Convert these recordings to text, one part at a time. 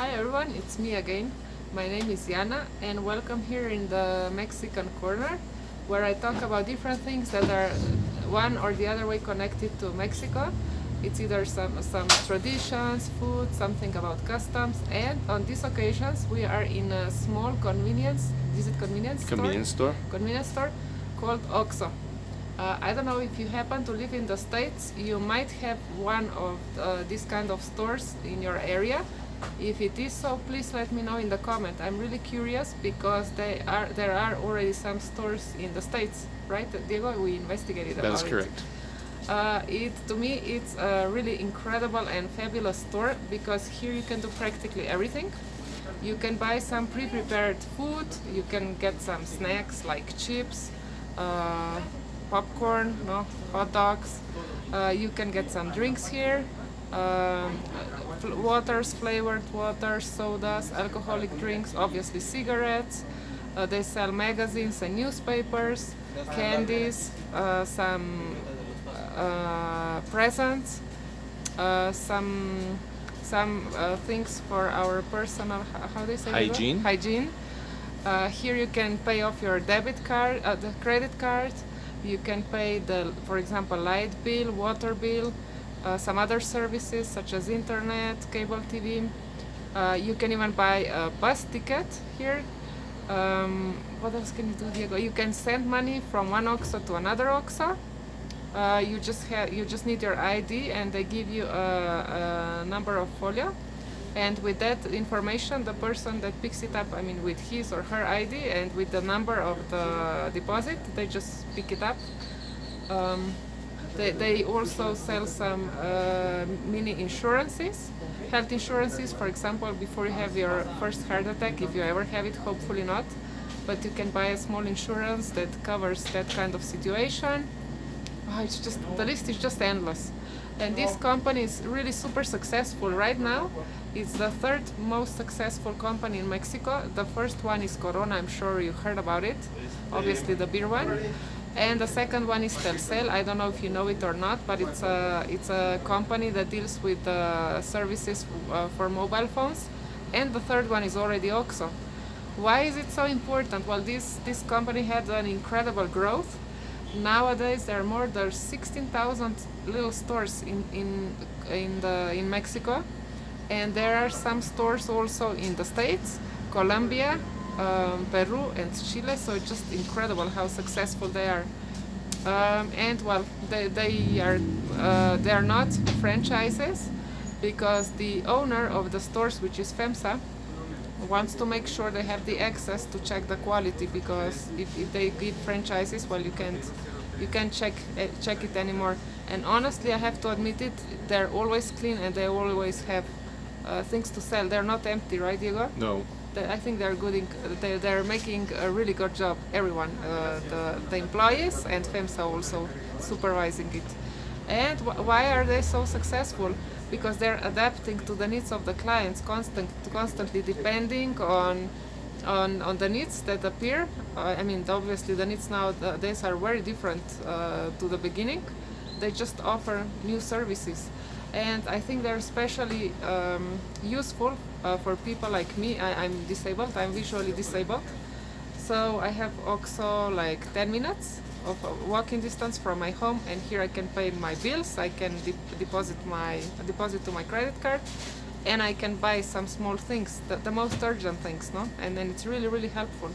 Hi everyone, it's me again. My name is Yana and welcome here in the Mexican corner where I talk about different things that are one or the other way connected to Mexico. It's either some traditions, food, something about customs, and on these occasions we are in a small convenience Convenience store. convenience store called Oxxo. I don't know if you happen to live in the States, you might have one of these kind of stores in your area. If it is so, please let me know in the comment. I'm really curious because there are already some stores in the States, right? Diego, we investigated about it. That is correct. To me, it's a really incredible and fabulous store because here you can do practically everything. You can buy some pre-prepared food, you can get some snacks like chips, popcorn, no, hot dogs. You can get some drinks here, waters, flavored waters, sodas, alcoholic drinks, obviously cigarettes. They sell magazines and newspapers, candies, some presents, some things for our personal how do you say hygiene. Here you can pay off your debit card, the credit card. You can pay for example, light bill, water bill, some other services such as internet, cable TV. You can even buy a bus ticket here. What else can you do, Diego? You can send money from one OXXO to another OXXO. You just need your ID and they give you a number of folio. And with that information, the person that picks it up, with his or her ID and with the number of the deposit, they just pick it up. They also sell some mini insurances, health insurances, for example, before you have your first heart attack, if you ever have it, hopefully not. But you can buy a small insurance that covers that kind of situation. The list is just endless. And this company is really super successful right now. It's the third most successful company in Mexico. The first one is Corona, I'm sure you heard about it, obviously the beer one. And the second one is Telcel. I don't know if you know it or not, but it's a company that deals with services for mobile phones. And the third one is already OXXO. Why is it so important? Well, this company had an incredible growth. Nowadays there's 16,000 little stores in Mexico, and there are some stores also in the States, Colombia, Peru, and Chile. So it's just incredible how successful they are. And well, they are not franchises because the owner of the stores, which is FEMSA, wants to make sure they have the access to check the quality, because if they give franchises, well, you can't check it anymore. And honestly, I have to admit it, they're always clean and they always have things to sell. They're not empty, right, Diego? No. I think they're good. They're making a really good job. Everyone, the employees and FEMSA also supervising it. And why are they so successful? Because they're adapting to the needs of the clients constantly, depending on the needs that appear. Obviously the needs nowadays are very different to the beginning. They just offer new services, and I think they're especially useful for people like me. I'm disabled. I'm visually disabled, so I have OXXO like 10 minutes of walking distance from my home, and here I can pay my bills. I can deposit to my credit card, and I can buy some small things, the most urgent things, no? And then it's really, really helpful.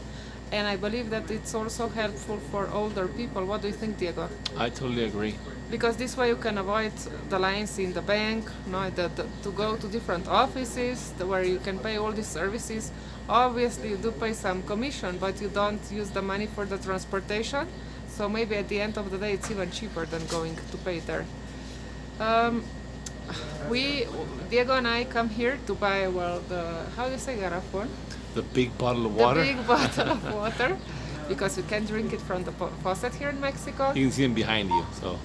And I believe that it's also helpful for older people. What do you think, Diego? I totally agree. Because this way you can avoid the lines in the bank, no, to go to different offices where you can pay all these services. Obviously you do pay some commission, but you don't use the money for the transportation. So maybe at the end of the day it's even cheaper than going to pay there. Diego and I come here to buy, how do you say garrafón? The big bottle of water. The big bottle of water, because you can drink it from the faucet here in Mexico. You can see them behind you. So.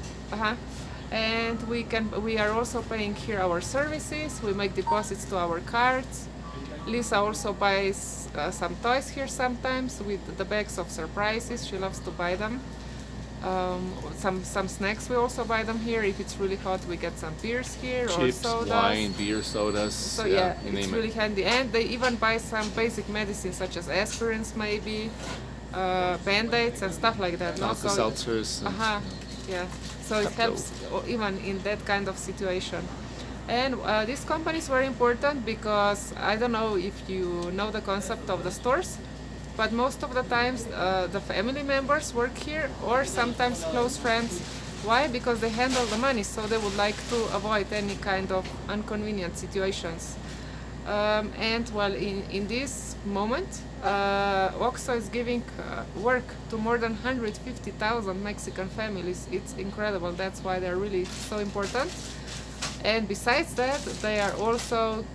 And we are also paying here our services. We make deposits to our cards. Lisa also buys some toys here sometimes with the bags of surprises. She loves to buy them. some snacks. We also buy them here. If it's really hot, we get some beers here or Chips, sodas. wine, beer, sodas. So yeah, you it's name really it. handy. And they even buy some basic medicines such as aspirins, maybe band-aids and stuff like that. No? So Alka-Seltzers. yeah. So it helps even in that kind of situation. And this company is very important because I don't know if you know the concept of the stores, but most of the times the family members work here or sometimes close friends. Why? Because they handle the money, so they would like to avoid any kind of inconvenient situations. And well, in this moment, OXXO is giving work to more than 150,000 Mexican families. It's incredible. That's why they're really so important. And besides that, they are also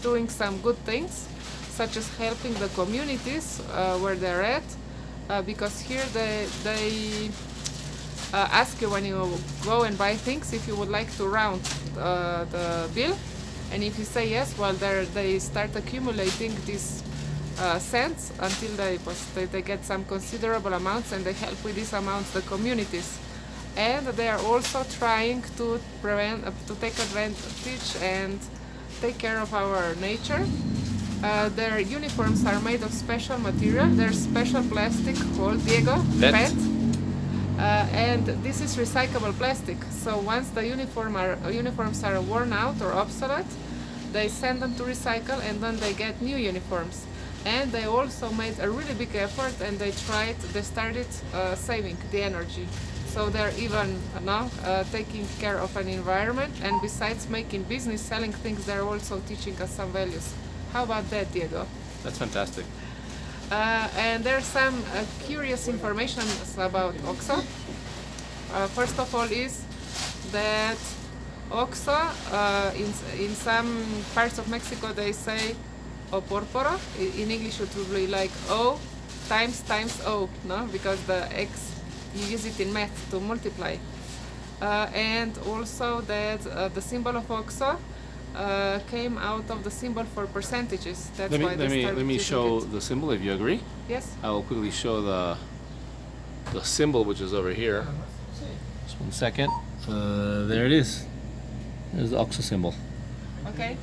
doing some good things, such as helping the communities where they're at, because here they ask you when you go and buy things if you would like to round the bill, and if you say yes, well, they start accumulating these cents until they get some considerable amounts, and they help with these amounts the communities. And they are also trying to take advantage and take care of our nature. Their uniforms are made of special material. There's special plastic called Diego, PET. And this is recyclable plastic. So once the uniforms are worn out or obsolete, they send them to recycle, and then they get new uniforms. And they also made a really big effort, and they started saving the energy. So they're even now taking care of an environment, and besides making business, selling things, they're also teaching us some values. How about that, Diego? That's fantastic. And there's some curious information about OXXO. First of all is that OXXO, in some parts of Mexico they say O porporo. In English it would be like O times O, no? Because the X, you use it in math to multiply. And also that the symbol of OXXO came out of the symbol for percentages. That's why they started let me using show it. the symbol if you agree. Yes. I will quickly show the symbol, which is over here. Just 1 second. There it is. There's the OXXO symbol. Okay.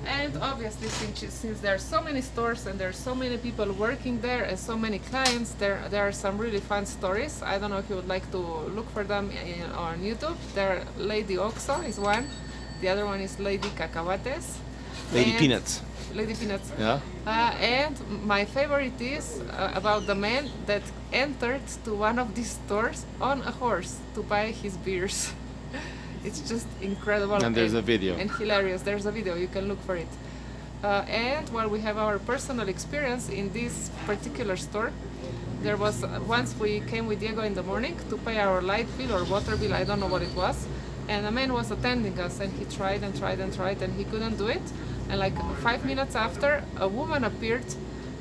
And obviously, since there are so many stores and there are so many people working there and so many clients, there are some really fun stories. I don't know if you would like to look for them on YouTube. Lady OXXO is one. The other one is Lady Cacahuates. Lady Peanuts. Lady Peanuts. Yeah. And my favorite is about the man that entered to one of these stores on a horse to buy his beers. It's just incredible. And there's a video. And hilarious. There's a video. You can look for it. And while we have our personal experience in this particular store, there was once we came with Diego in the morning to pay our light bill or water bill. I don't know what it was. And a man was attending us, and he tried and tried and tried, and he couldn't do it. And like 5 minutes after, a woman appeared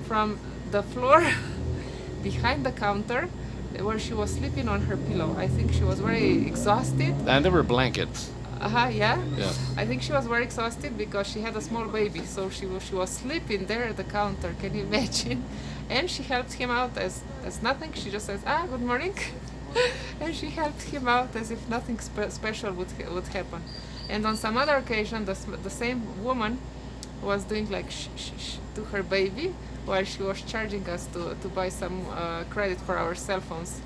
from the floor behind the counter where she was sleeping on her pillow. I think she was very exhausted. And there were blankets. Yeah. Yeah. I think she was very exhausted because she had a small baby, so she was sleeping there at the counter. Can you imagine? And she helped him out as nothing. She just says, good morning. And she helped him out as if nothing special would happen. And on some other occasion, the same woman was doing like shh, shh, shh to her baby while she was charging us to buy some credit for our cell phones.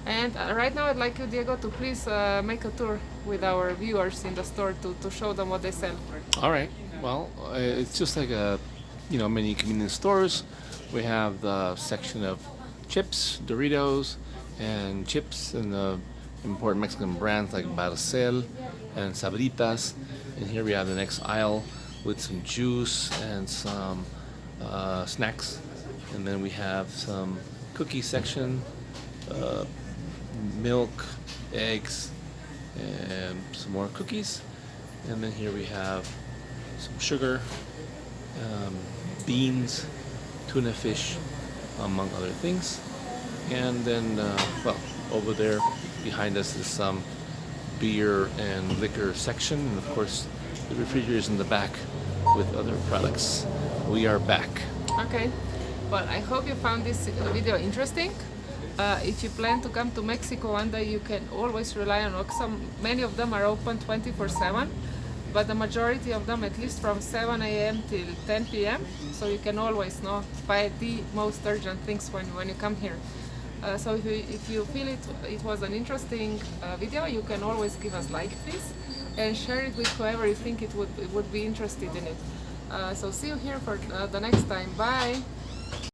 And right now I'd like you, Diego, to please make a tour with our viewers in the store to show them what they sell. All right. Well, it's just like many convenience stores. We have the section of chips, Doritos, and chips, and the important Mexican brands like Barcel and Sabritas. And here we have the next aisle with some juice and some snacks. And then we have some cookie section, milk, eggs, and some more cookies. And then here we have some sugar, beans, tuna fish, among other things. And then, over there behind us is some beer and liquor section. And of course, the refrigerator is in the back with other products. We are back. Okay. Well, I hope you found this video interesting. If you plan to come to Mexico one day, you can always rely on Oxxo. Many of them are open 24/7, but the majority of them at least from 7 a.m. till 10 p.m. So you can always buy the most urgent things when you come here. So if you feel it was an interesting video, you can always give us like this and share it with whoever you think it would be interested in it. So see you here for the next time. Bye!